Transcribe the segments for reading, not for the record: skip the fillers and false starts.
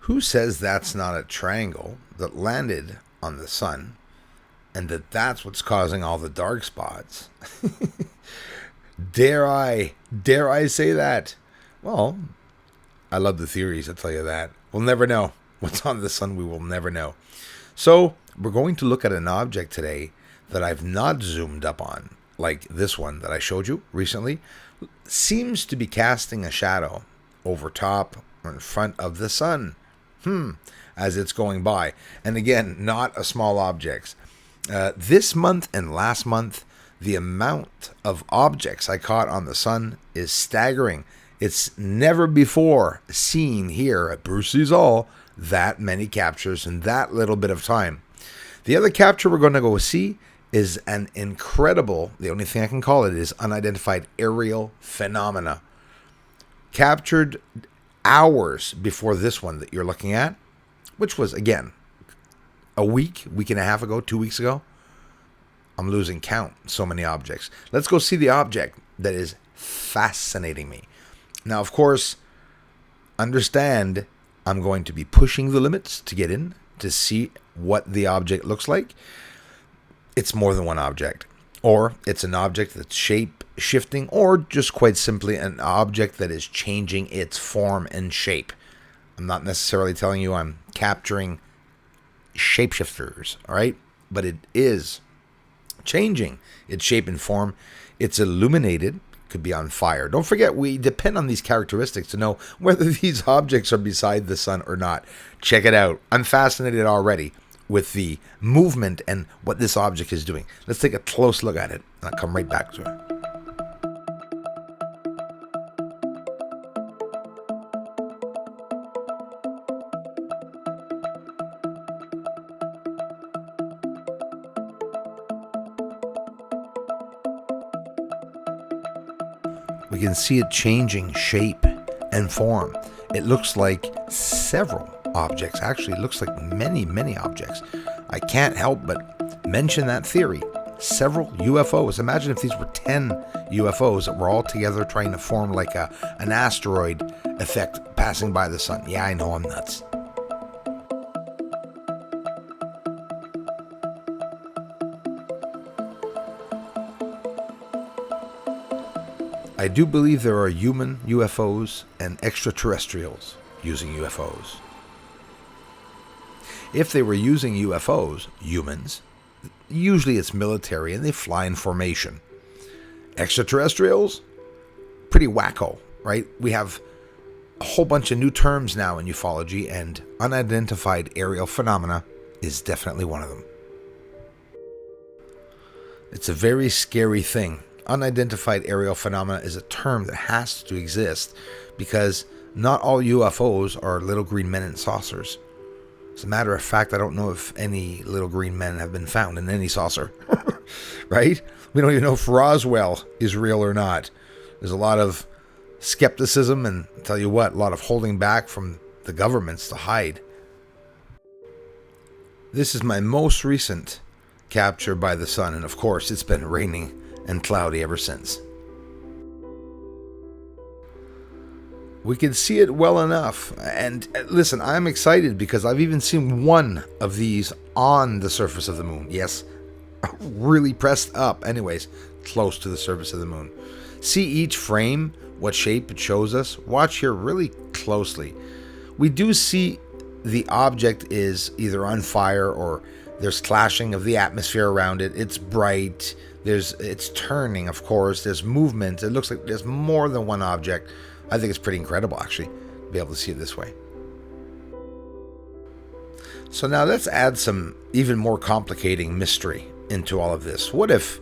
Who says that's not a triangle that landed on the sun and that's what's causing all the dark spots? Dare I say that? Well, I love the theories, I'll tell you that. We'll never know. What's on the sun, we will never know. So, we're going to look at an object today that I've not zoomed up on, like this one that I showed you recently. Seems to be casting a shadow over top or in front of the sun. As it's going by. And again, not a small object. This month and last month, the amount of objects I caught on the sun is staggering. It's never before seen here at Brucey's All that many captures in that little bit of time. The other capture we're going to go see is an incredible, the only thing I can call it is unidentified aerial phenomena. Captured hours before this one that you're looking at, which was, again, a week and a half ago, 2 weeks ago. I'm losing count. So many objects. Let's go see the object that is fascinating me. Now, of course, understand I'm going to be pushing the limits to get in to see what the object looks like. It's more than one object. Or it's an object that's shape shifting, or just quite simply an object that is changing its form and shape. I'm not necessarily telling you I'm capturing shapeshifters, all right? But it is changing its shape and form. It's illuminated, could be on fire. Don't forget, we depend on these characteristics to know whether these objects are beside the sun or not. Check it out. I'm fascinated already with the movement and what this object is doing. Let's take a close look at it, and I'll come right back to it. We can see it changing shape and form. It looks like several objects. Actually, it looks like many objects. I can't help but mention that theory. Several UFOs. Imagine if these were 10 UFOs that were all together trying to form like an asteroid effect passing by the sun. Yeah, I know I'm nuts. I do believe there are human UFOs and extraterrestrials using UFOs. If they were using UFOs, humans, usually it's military and they fly in formation. Extraterrestrials, pretty wacko, right? We have a whole bunch of new terms now in ufology, and unidentified aerial phenomena is definitely one of them. It's a very scary thing. Unidentified aerial phenomena is a term that has to exist because not all UFOs are little green men in saucers. As a matter of fact, I don't know if any little green men have been found in any saucer, right? We don't even know if Roswell is real or not. There's a lot of skepticism and, I'll tell you what, a lot of holding back from the governments to hide. This is my most recent capture by the sun, and of course, it's been raining and cloudy ever since. We can see it well enough, and listen, I'm excited because I've even seen one of these on the surface of the moon. Yes, really pressed up, anyways, close to the surface of the moon. See each frame, what shape it shows us. Watch here really closely. We do see the object is either on fire or there's clashing of the atmosphere around it. It's bright. It's turning, of course. There's movement. It looks like there's more than one object. I think it's pretty incredible, actually, to be able to see it this way. So now let's add some even more complicating mystery into all of this. What if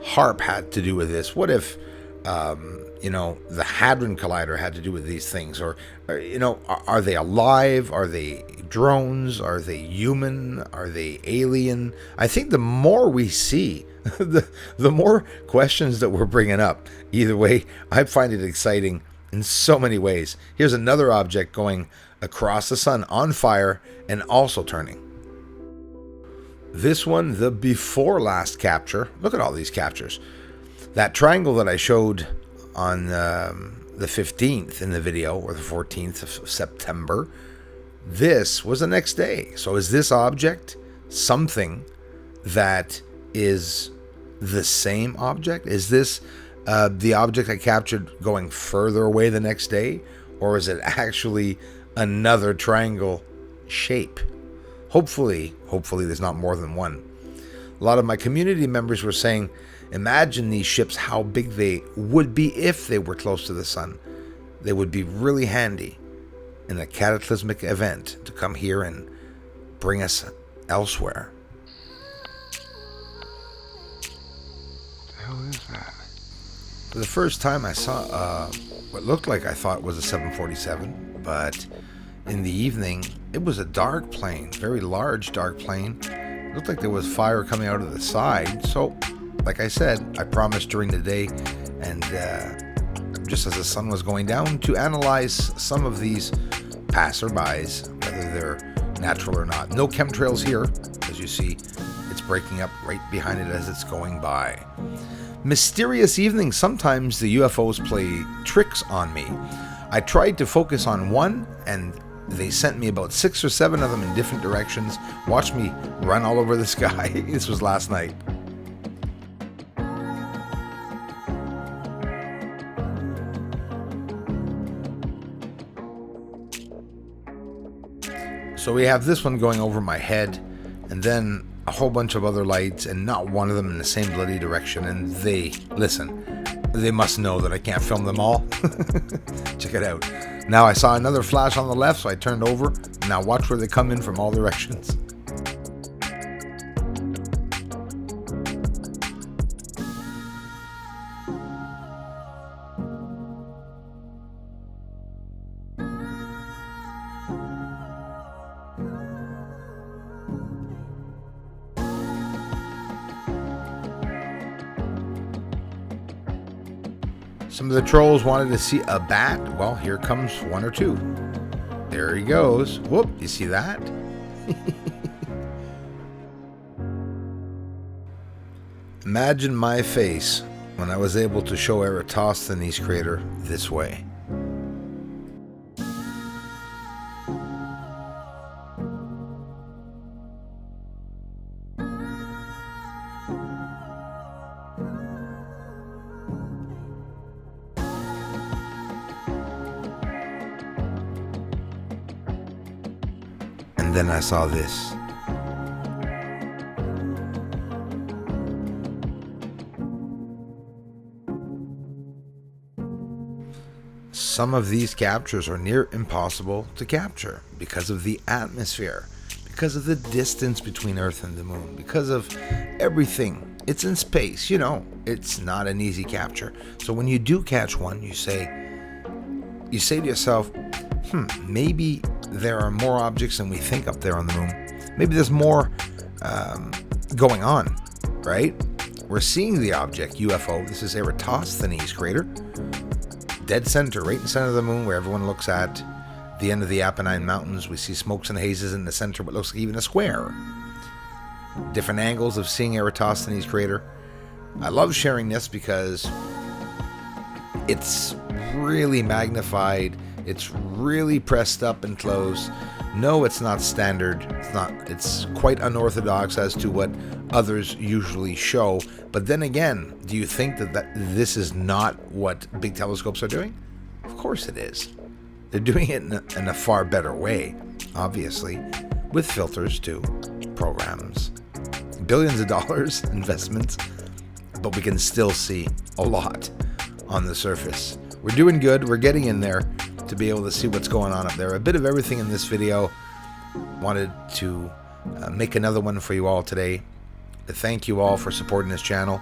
HARP had to do with this? What if, the Hadron Collider had to do with these things? Or are they alive? Are they drones? Are they human? Are they alien? I think the more we see, the more questions that we're bringing up. Either way, I find it exciting in so many ways. Here's another object going across the sun on fire and also turning. This one, the before last capture. Look at all these captures. That triangle that I showed on the 15th in the video, or the 14th of September, This was the next day. So is this object something that is the same object? Is this the object I captured going further away the next day? Or is it actually another triangle shape? Hopefully there's not more than one. A lot of my community members were saying, imagine these ships, how big they would be if they were close to the sun. They would be really handy in a cataclysmic event to come here and bring us elsewhere. What the hell is that? For the first time I saw what looked like I thought was a 747, but in the evening it was a dark plane, very large dark plane. It looked like there was fire coming out of the side. So, like I said, I promised during the day and just as the sun was going down to analyze some of these passerbys, whether they're natural or not. No chemtrails here, as you see. It's breaking up right behind it as it's going by. Mysterious evening. Sometimes the UFOs play tricks on me. I tried to focus on one, and they sent me about 6 or 7 of them in different directions. Watch me run all over the sky. This was last night. So we have this one going over my head, and then a whole bunch of other lights, and not one of them in the same bloody direction. And they must know that I can't film them all. Check it out. Now I saw another flash on the left, so I turned over. Now watch where they come in from all directions. Some of the trolls wanted to see a bat. Well, here comes one or two. There he goes. Whoop, you see that? Imagine my face when I was able to show Eratosthenes crater this way. And then I saw this. Some of these captures are near impossible to capture because of the atmosphere, because of the distance between Earth and the Moon, because of everything. It's in space, it's not an easy capture. So when you do catch one, you say to yourself, maybe there are more objects than we think up there on the moon. Maybe there's more going on, right? We're seeing the object, UFO. This is Eratosthenes crater. Dead center, right in the center of the moon, where everyone looks at the end of the Apennine Mountains. We see smokes and hazes in the center, what looks like even a square. Different angles of seeing Eratosthenes crater. I love sharing this because it's really magnified. It's really pressed up and close. No, it's not standard. It's quite unorthodox as to what others usually show. But then again, do you think that this is not what big telescopes are doing? Of course it is. They're doing it in a far better way, obviously, with filters too, programs, billions of dollars investments, but we can still see a lot on the surface. We're doing good. We're getting in there to be able to see what's going on up there. A bit of everything in this video. Wanted to make another one for you all today. To thank you all for supporting this channel.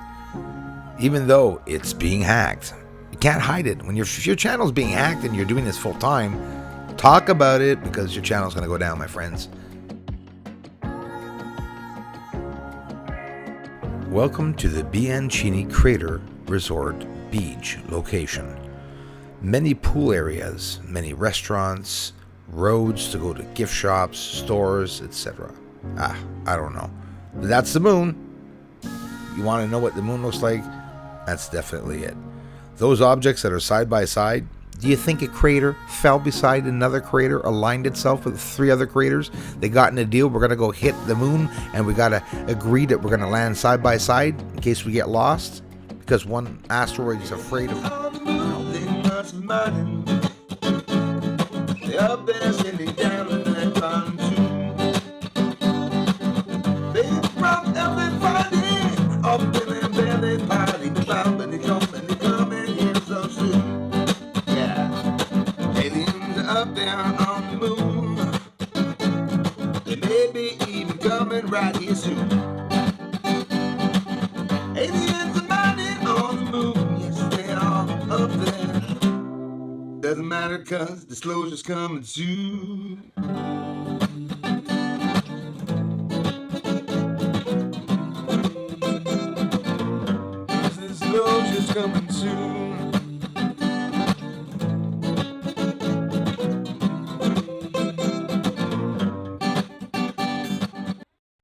Even though it's being hacked, you can't hide it. If your channel's being hacked and you're doing this full time, talk about it, because your channel's going to go down, my friends. Welcome to the Bianchini Crater Resort Beach location. Many pool areas, many restaurants, roads to go to gift shops, stores, etc. I don't know. But that's the moon. You want to know what the moon looks like? That's definitely it. Those objects that are side by side, Do you think a crater fell beside another crater, aligned itself with 3 other craters? They got in a deal, we're going to go hit the moon, and we got to agree that we're going to land side by side in case we get lost? Because one asteroid is afraid of... Up there on the moon, they may be even coming right here soon. Aliens are mining on the moon, yes they are up there. Doesn't matter 'cause disclosure's coming soon. Disclosure's coming